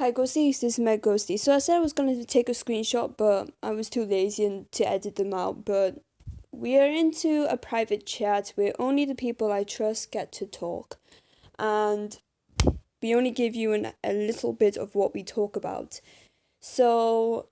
Hi ghosties, this is my ghosty. So I said I was gonna take a screenshot, but I was too lazy to edit them out. But we are into a private chat where only the people I trust get to talk, and we only give you a little bit of what we talk about. So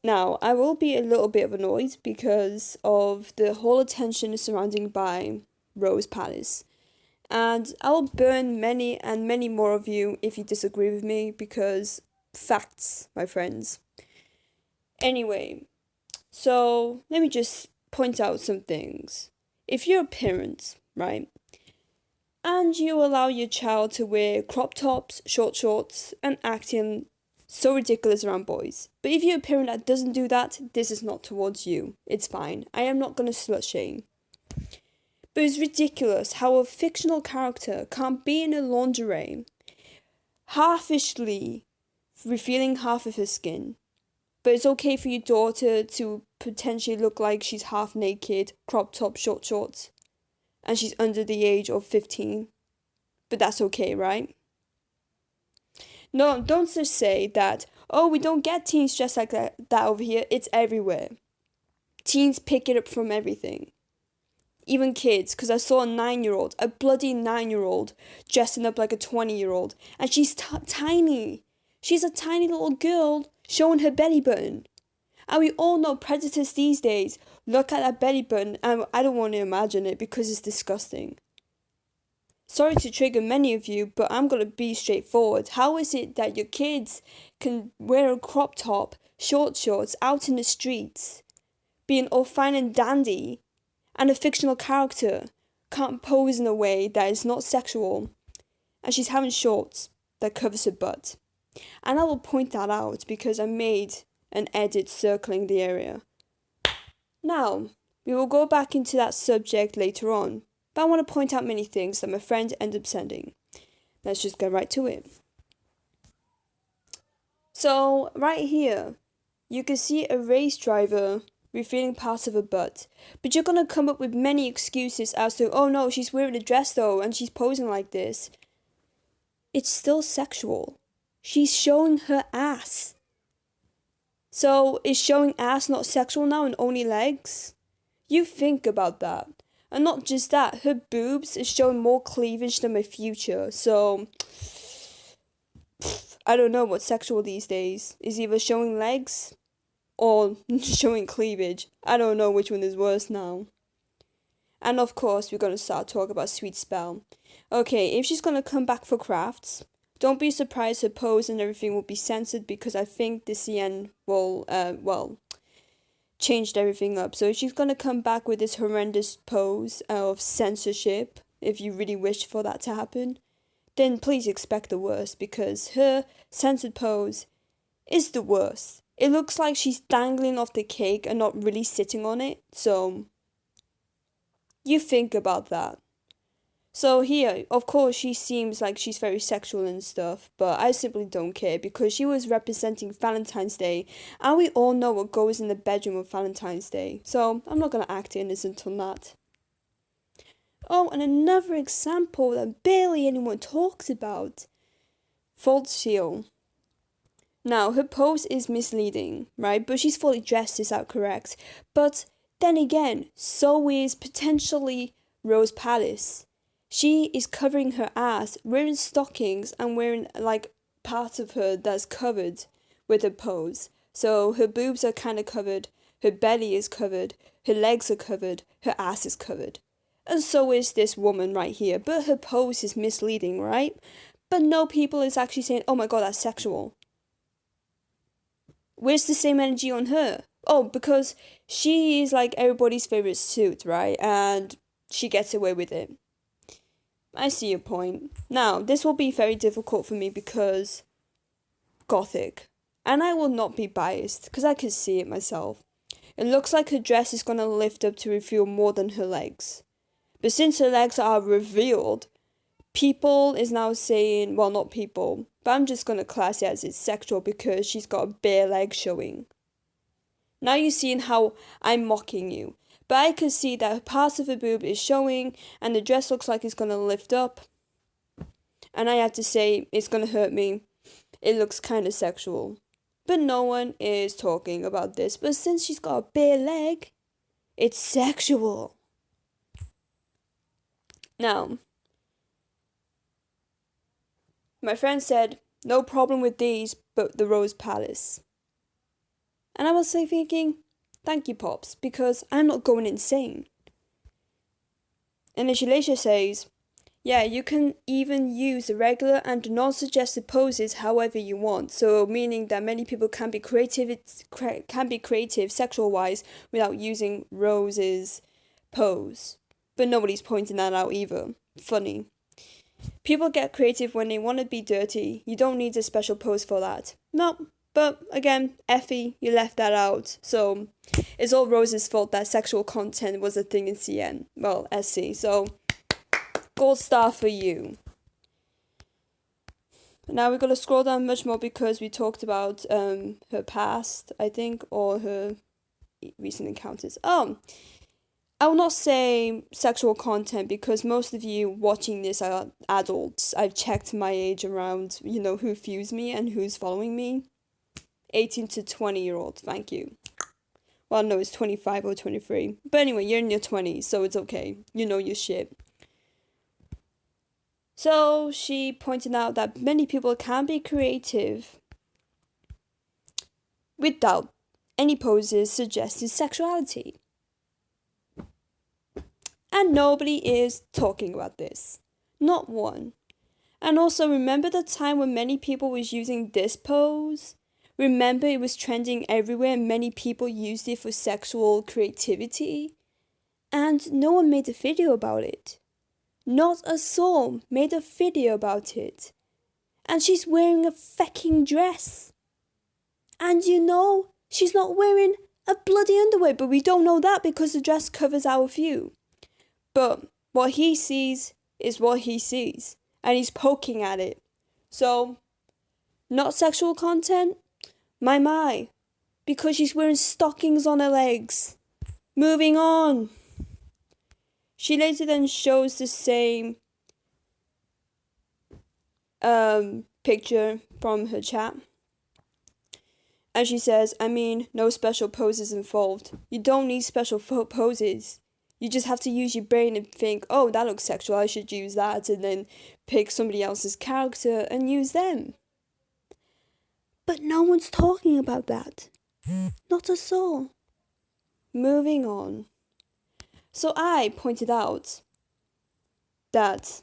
now I will be a little bit annoyed because of the whole attention surrounding by Rose Palace. And I'll burn many and many more of you if you disagree with me because facts, my friends. Anyway, so let me just point out some things. If you're a parent, right, and you allow your child to wear crop tops, short shorts, and acting so ridiculous around boys, but if you're a parent that doesn't do that, this is not towards you. It's fine. I am not gonna slut shame. But it's ridiculous how a fictional character can't be in a lingerie, halfishly revealing half of her skin. But it's okay for your daughter to potentially look like she's half naked, crop top, short shorts, and she's under the age of 15. But that's okay, right? No, don't just say that, oh, we don't get teens just like that over here. It's everywhere. Teens pick it up from everything. Even kids, because I saw a 9-year-old, a bloody 9-year-old, dressing up like a 20-year-old, and she's tiny. She's a tiny little girl showing her belly button. And we all know predators these days look at that belly button, and I don't want to imagine it because it's disgusting. Sorry to trigger many of you, but I'm going to be straightforward. How is it that your kids can wear a crop top, short shorts out in the streets, being all fine and dandy, and a fictional character can't pose in a way that is not sexual, and she's having shorts that covers her butt? And I will point that out because I made an edit circling the area. Now, we will go back into that subject later on, but I want to point out many things that my friend ended up sending. Let's just get right to it. So, right here, you can see a race driver revealing parts of her butt, but you're gonna come up with many excuses as to, oh no, she's wearing a dress though, and she's posing like this. It's still sexual. She's showing her ass. So, is showing ass not sexual now and only legs? You think about that. And not just that, her boobs is showing more cleavage than my future, so I don't know what's sexual these days. Is either showing legs or showing cleavage. I don't know which one is worse now. And of course, we're gonna start talking about Sweet Spell. Okay, if she's gonna come back for crafts, don't be surprised her pose and everything will be censored because I think the CN will, changed everything up. So if she's gonna come back with this horrendous pose of censorship, if you really wish for that to happen, then please expect the worst because her censored pose is the worst. It looks like she's dangling off the cake and not really sitting on it, so you think about that. So here, of course, she seems like she's very sexual and stuff, but I simply don't care because she was representing Valentine's Day, and we all know what goes in the bedroom of Valentine's Day, so I'm not gonna act innocent on that. Oh, and another example that barely anyone talks about. False seal. Now, her pose is misleading, right? But she's fully dressed, is that correct? But then again, so is potentially Rose Palace. She is covering her ass, wearing stockings, and wearing like part of her that's covered with her pose. So her boobs are kind of covered, her belly is covered, her legs are covered, her ass is covered. And so is this woman right here, but her pose is misleading, right? But no people is actually saying, oh my god, that's sexual. Where's the same energy on her? Oh, because she is like everybody's favorite suit, right? And she gets away with it. I see your point. Now, this will be very difficult for me because gothic. And I will not be biased because I can see it myself. It looks like her dress is going to lift up to reveal more than her legs. But since her legs are revealed, people is now saying, well, not people, but I'm just going to class it as it's sexual because she's got a bare leg showing. Now you're seeing how I'm mocking you. But I can see that parts of her boob is showing and the dress looks like it's going to lift up. And I have to say, it's gonna hurt me. It looks kind of sexual. But no one is talking about this. But since she's got a bare leg, it's sexual. Now, my friend said, no problem with these, but the Rose Palace. And I was thinking, thank you, Pops, because I'm not going insane. And then she later says, yeah, you can even use the regular and non-suggestive poses however you want. So meaning that many people can be creative sexual-wise without using Rose's pose. But nobody's pointing that out either. Funny. People get creative when they want to be dirty. You don't need a special pose for that. No, but again, Effie, you left that out. So it's all Rose's fault that sexual content was a thing in CN. Well, SC. So gold star for you. Now we're going to scroll down much more because we talked about her past, I think, or her recent encounters. I will not say sexual content because most of you watching this are adults. I've checked my age around, who views me and who's following me. 18 to 20-year-olds, thank you. Well, no, it's 25 or 23. But anyway, you're in your 20s, so it's okay. You know your shit. So she pointed out that many people can be creative without any poses suggesting sexuality. And nobody is talking about this. Not one. And also remember the time when many people was using this pose? Remember it was trending everywhere and many people used it for sexual creativity? And no one made a video about it. Not a soul made a video about it. And she's wearing a fucking dress. And she's not wearing a bloody underwear, but we don't know that because the dress covers our view. But what he sees is what he sees. And he's poking at it. So, not sexual content? My. Because she's wearing stockings on her legs. Moving on. She later then shows the same picture from her chat. And she says, no special poses involved. You don't need special poses. You just have to use your brain and think, oh, that looks sexual, I should use that, and then pick somebody else's character and use them. But no one's talking about that. Not a soul. Moving on. So I pointed out that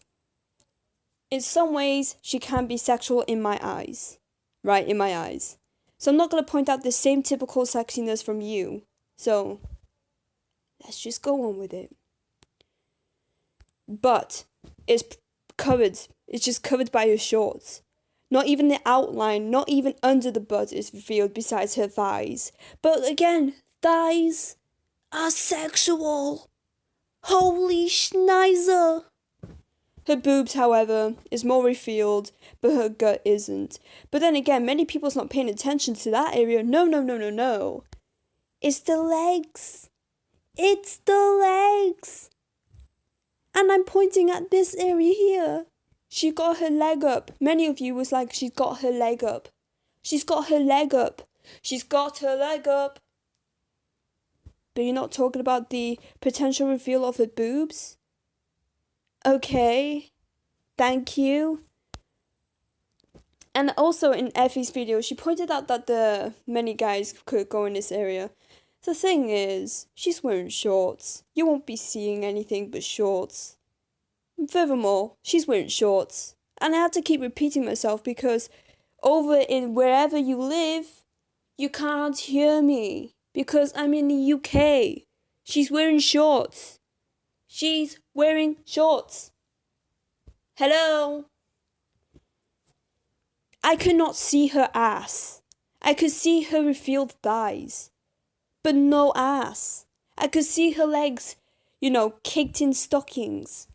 in some ways she can be sexual in my eyes. Right, in my eyes. So I'm not going to point out the same typical sexiness from you. So let's just go on with it. But it's covered. It's just covered by her shorts. Not even the outline, not even under the butt is revealed besides her thighs. But again, thighs are sexual. Holy schnizer. Her boobs, however, is more revealed, but her gut isn't. But then again, many people's not paying attention to that area. No. It's the legs. It's the legs. And I'm pointing at this area here. She got her leg up. Many of you was like, she's got her leg up. She's got her leg up. She's got her leg up. But you're not talking about the potential reveal of her boobs? Okay. Thank you. And also in Effie's video, she pointed out that the many guys could go in this area. The thing is, she's wearing shorts. You won't be seeing anything but shorts. And furthermore, she's wearing shorts. And I have to keep repeating myself because over in wherever you live, you can't hear me. Because I'm in the UK. She's wearing shorts. She's wearing shorts. Hello? I could not see her ass. I could see her revealed thighs. But no ass. I could see her legs, caked in stockings.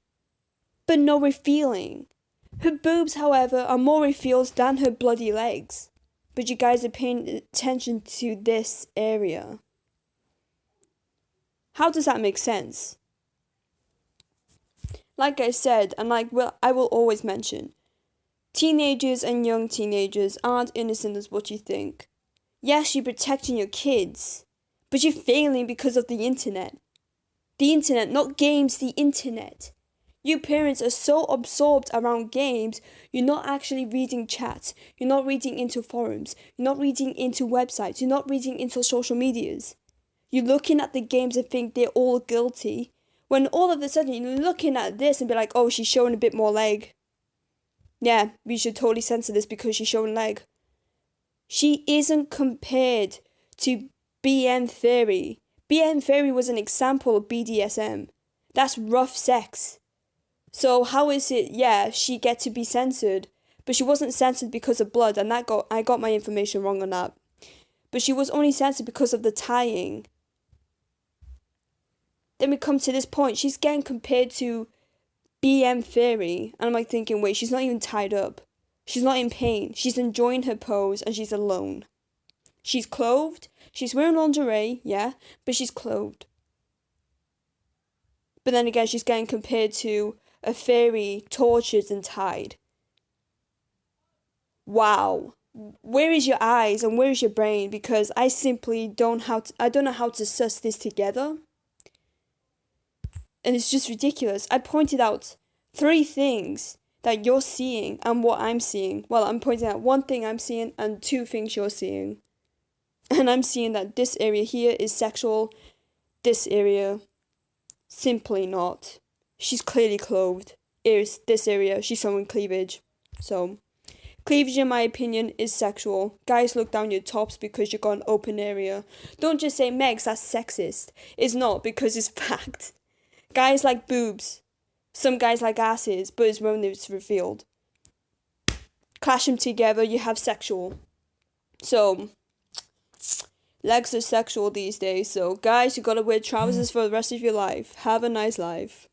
But no revealing. Her boobs, however, are more revealed than her bloody legs. But you guys are paying attention to this area. How does that make sense? Like I said, and I will always mention, Teenagers and young teenagers aren't innocent as what you think. Yes, you're protecting your kids, but you're failing because of the internet. The internet, not games, the internet. You parents are so absorbed around games, you're not actually reading chats, you're not reading into forums, you're not reading into websites, you're not reading into social medias. You're looking at the games and think they're all guilty, when all of a sudden you're looking at this and be like, oh, she's showing a bit more leg. Yeah, we should totally censor this because she's showing leg. She isn't compared to BM Theory. BM Theory was an example of BDSM. That's rough sex. So how is it, yeah, she get to be censored, but she wasn't censored because of blood, and I got my information wrong on that. But she was only censored because of the tying. Then we come to this point, she's getting compared to BM Theory, and I'm like thinking, wait, she's not even tied up. She's not in pain. She's enjoying her pose, and she's alone. She's clothed. She's wearing lingerie, yeah, but she's clothed. But then again, she's getting compared to a fairy tortured and tied. Wow. Where is your eyes and where is your brain? Because I simply don't know how to suss this together. And it's just ridiculous. I pointed out 3 things that you're seeing and what I'm seeing. Well, I'm pointing out 1 thing I'm seeing and 2 things you're seeing. And I'm seeing that this area here is sexual. This area, simply not. She's clearly clothed. This area, she's showing cleavage. So, cleavage, in my opinion, is sexual. Guys, look down your tops because you got an open area. Don't just say, Megs, that's sexist. It's not, because it's fact. Guys like boobs. Some guys like asses, but it's when it's revealed. Clash them together, you have sexual. So, legs are sexual these days. So, guys, you gotta wear trousers for the rest of your life. Have a nice life.